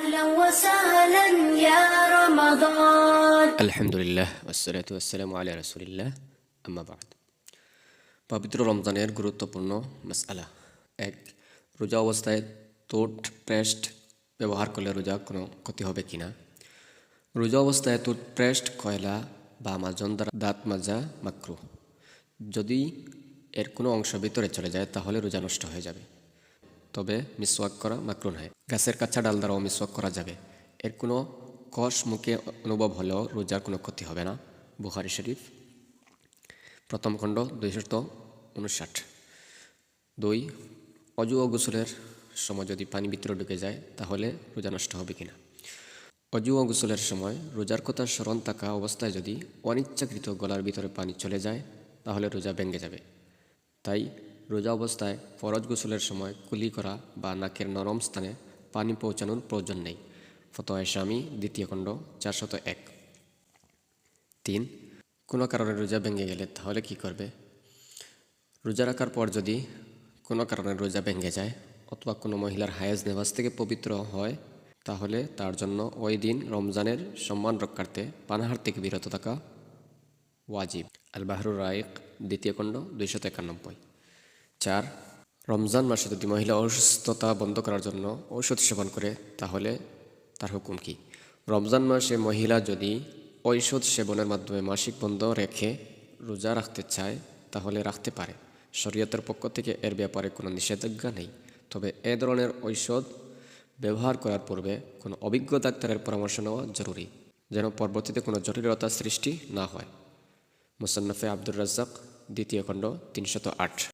أهلا وسهلا يا رمضان। আলহামদুলিল্লাহ ওয়াসসালাতু ওয়াসসালামু আলা রাসূলিল্লাহ আম্মা বাদ। পবিত্র রমজানের গুরুত্বপূর্ণ মাসআলা। 1. রোজা অবস্থায় টুথপেস্ট ব্যবহার করলে রোজা কোনো ক্ষতি হবে কিনা। রোজা অবস্থায় টুথপেস্ট, কয়লা বা মাজন দ্বারা দাঁত মাজা মাকরুহ। যদি এর কোনো অংশ ভিতরে চলে যায় তাহলে রোজা নষ্ট হয়ে যাবে। তবে মিসওয়াক করা মাকরুহ নয়। গাছের কাঁচা ডাল দ্বারাও মিসওয়াক করা যাবে। এর কোনো কষ মুখে অনুভব হলেও রোজার কোনো ক্ষতি হবে না। বুখারী শরীফ প্রথম খণ্ড 259। 2. অজু ও গোসলের সময় যদি পানি ভিতরে ঢুকে যায় তাহলে রোজা নষ্ট হবে কিনা। অজু ও গোসলের সময় রোজার কথা স্মরণ থাকা অবস্থায় যদি অনিচ্ছাকৃত গলার ভিতরে পানি চলে যায় তাহলে রোজা ভেঙে যাবে। তাই রোজা অবস্থায় ফরজ গোসলের সময় কুলি করা বা নাকের নরম স্থানে পানি পৌঁছানোর প্রয়োজন নেই। ফতোয়া শামী দ্বিতীয় খণ্ড 401। 3. কোনো কারণে রোজা ভেঙে গেলে তাহলে কি করবে। রোজা রাখার পর যদি কোনো কারণে রোজা ভেঙে যায় অথবা কোনো মহিলার হায়েজ নেফাস থেকে পবিত্র হয় তাহলে তার জন্য ওই দিন রমজানের সম্মান রক্ষার্থে পানাহার থেকে বিরত থাকা ওয়াজিব। আল বাহরুর রাইক দ্বিতীয় খণ্ড 291। 4. রমজান মাসে যদি মহিলা অসুস্থতা বন্ধ করার জন্য ঔষধ সেবন করে তাহলে তার হুকুম কী। রমজান মাসে মহিলা যদি ঔষধ সেবনের মাধ্যমে মাসিক বন্ধ রেখে রোজা রাখতে চায় তাহলে রাখতে পারে। শরীয়তের পক্ষ থেকে এর ব্যাপারে কোনো নিষেধাজ্ঞা নেই। তবে এ ধরনের ঔষধ ব্যবহার করার পূর্বে কোনো অভিজ্ঞ ডাক্তারের পরামর্শ নেওয়া জরুরি, যেন পরবর্তীতে কোনো জটিলতার সৃষ্টি না হয়। মুসান্নাফে আব্দুর রাজ্জাক দ্বিতীয় খণ্ড 308।